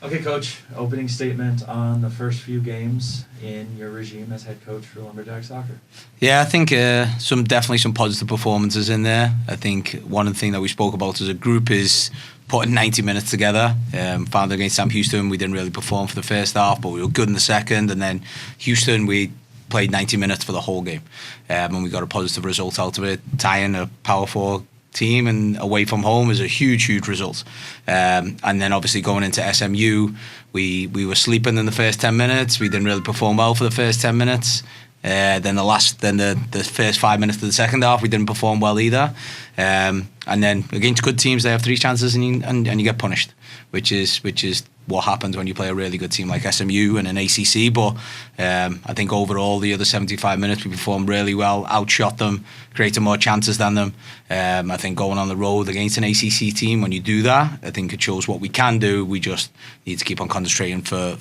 Okay, Coach, opening statement on the first few games in your regime as head coach for Lumberjack Soccer. Yeah, I think definitely some positive performances in there. I think one of the things that we spoke about as a group is putting 90 minutes together. Found against Sam Houston, we didn't really perform for the first half, but we were good in the second. And then Houston, we played 90 minutes for the whole game. And we got a positive result out of it, tying a Power 4 team and away from home is a huge result. And then obviously going into SMU, we were sleeping in the first 10 minutes. We didn't really perform well for the first 10 minutes. Then the first 5 minutes of the second half, we didn't perform well either. And then against good teams, they have 3 chances and you get punished, which is what happens when you play a really good team like SMU and an ACC. But I think overall, the other 75 minutes, we performed really well, outshot them, created more chances than them. I think going on the road against an ACC team, when you do that, I think it shows what we can do. We just need to keep on concentrating for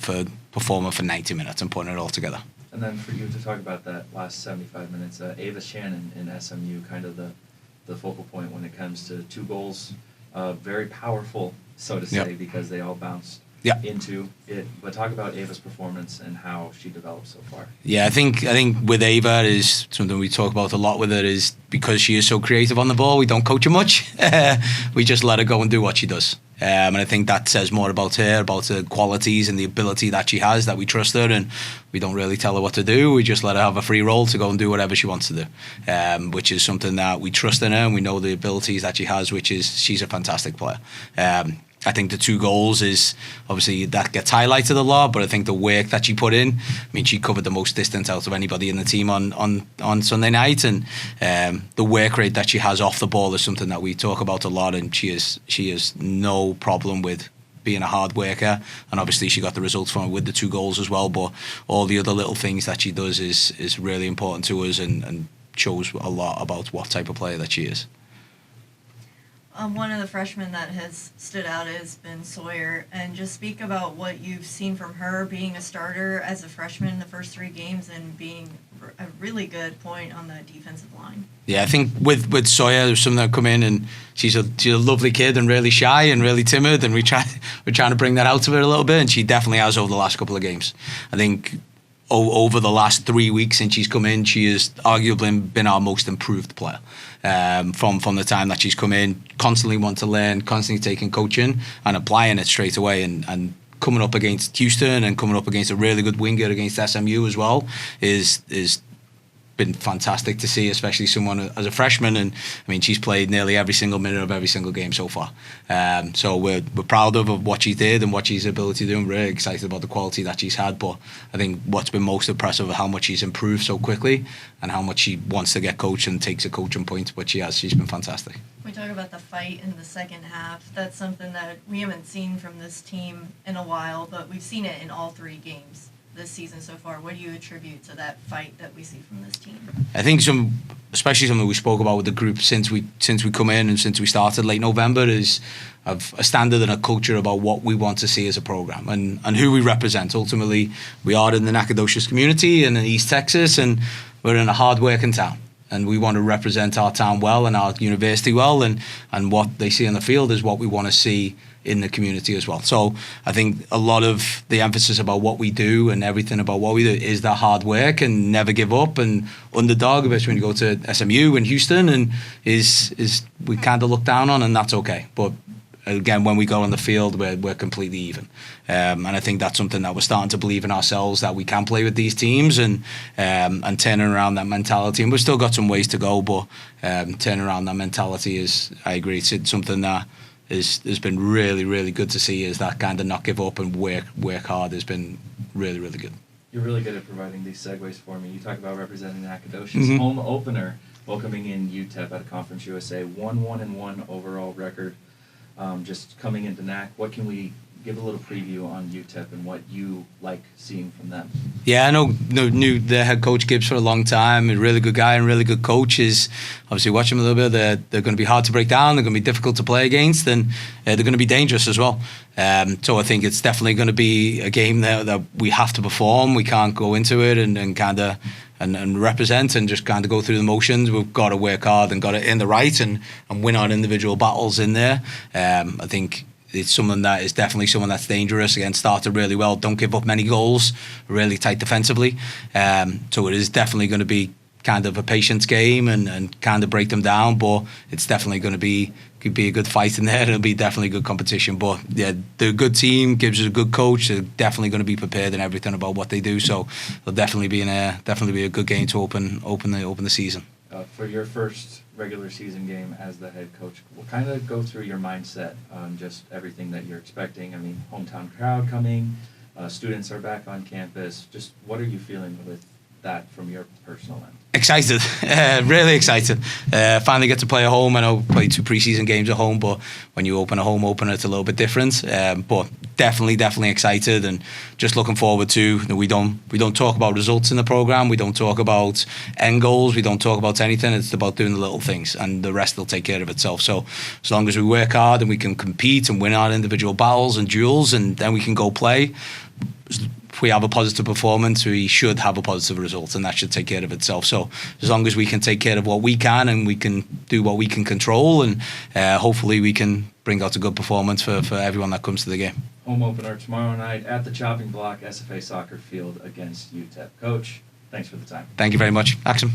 performing for 90 minutes and putting it all together. And then for you to talk about that last 75 minutes, Ava Shannon in SMU, kind of the focal point when it comes to 2 goals, very powerful, so to say, because they all bounced into it. But talk about Ava's performance and how she developed so far. Yeah, I think with Ava is something we talk about a lot with her is because she is so creative on the ball, we don't coach her much. We just let her go and do what she does. And I think that says more about her, about the qualities and the ability that she has, that we trust her and we don't really tell her what to do. We just let her have a free roll to go and do whatever she wants to do, which is something that we trust in her and we know the abilities that she has, which is she's a fantastic player. I think the 2 goals is obviously that gets highlighted a lot, but I think the work that she put in, I mean, she covered the most distance out of anybody in the team on Sunday night, and the work rate that she has off the ball is something that we talk about a lot, and she has no problem with being a hard worker, and obviously she got the results from it with the 2 goals as well, but all the other little things that she does is really important to us and shows a lot about what type of player that she is. One of the freshmen that has stood out has been Sawyer, and just speak about what you've seen from her being a starter as a freshman in the first 3 games and being a really good point on the defensive line. Yeah, I think with Sawyer, there's something that come in, and she's a lovely kid and really shy and really timid, and we're trying to bring that out of her a little bit, and she definitely has over the last couple of games. I think over the last 3 weeks since she's come in, she has arguably been our most improved player. From the time that she's come in, constantly want to learn, constantly taking coaching and applying it straight away, and coming up against Houston and coming up against a really good winger against SMU as well is been fantastic to see, especially someone as a freshman. And I mean, she's played nearly every single minute of every single game so far. So we're proud of what she did and what she's ability to do. I'm really excited about the quality that she's had. But I think what's been most impressive is how much she's improved so quickly and how much she wants to get coached and takes a coaching point. But she's been fantastic. We talk about the fight in the second half. That's something that we haven't seen from this team in a while, but we've seen it in all 3 games this season so far. What do you attribute to that fight that we see from this team? I think especially something we spoke about with the group since we come in and since we started late November is of a standard and a culture about what we want to see as a program and who we represent. Ultimately, we are in the Nacogdoches community and in East Texas, and we're in a hard-working town. And we want to represent our town well and our university well, and what they see on the field is what we want to see in the community as well. So I think a lot of the emphasis about what we do and everything about what we do is the hard work and never give up and underdog, especially when you go to SMU and Houston, and is we kind of look down on, and that's okay. But again, when we go on the field, we're completely even. And I think that's something that we're starting to believe in ourselves, that we can play with these teams and turning around that mentality. And we've still got some ways to go, but turning around that mentality is, I agree, it's something that has been really, really good to see, is that kind of not give up and work hard has been really, really good. You're really good at providing these segues for me. You talk about representing Nacogdoches. Home opener, welcoming in UTEP at a Conference USA, 1-1-1 overall record. Just coming into NAC, what can we give a little preview on UTEP and what you like seeing from them? Yeah, I knew the head coach Gibbs for a long time. A really good guy and really good coach. Is obviously watch him a little bit. They're going to be hard to break down. They're going to be difficult to play against, and they're going to be dangerous as well. So I think it's definitely going to be a game that we have to perform. We can't go into it and kind of and represent and just kind of go through the motions. We've got to work hard and got it in the right and win our individual battles in there. I think it's someone that is definitely someone that's dangerous. Again, started really well, don't give up many goals, really tight defensively. So it is definitely going to be kind of a patience game and kind of break them down, but it's definitely going to be could be a good fight in there. It'll be definitely good competition. But yeah, they're a good team, gives us a good coach. They're definitely going to be prepared in everything about what they do. So it'll definitely be a good game to open the season. For your first regular season game as the head coach, we'll kind of go through your mindset on just everything that you're expecting. I mean, hometown crowd coming, students are back on campus. Just what are you feeling with that from your personal end? Excited, really excited. Finally get to play at home. I know played 2 preseason games at home, but when you open a home opener, it's a little bit different. But definitely excited, and just looking forward to. We don't talk about results in the program. We don't talk about end goals. We don't talk about anything. It's about doing the little things, and the rest will take care of itself. So as long as we work hard and we can compete and win our individual battles and duels, and then we can go play. If we have a positive performance, we should have a positive result, and that should take care of itself. So as long as we can take care of what we can and we can do what we can control, and hopefully we can bring out a good performance for everyone that comes to the game. Home opener tomorrow night at the Chopping Block SFA Soccer Field against UTEP. Coach, thanks for the time. Thank you very much. Axum.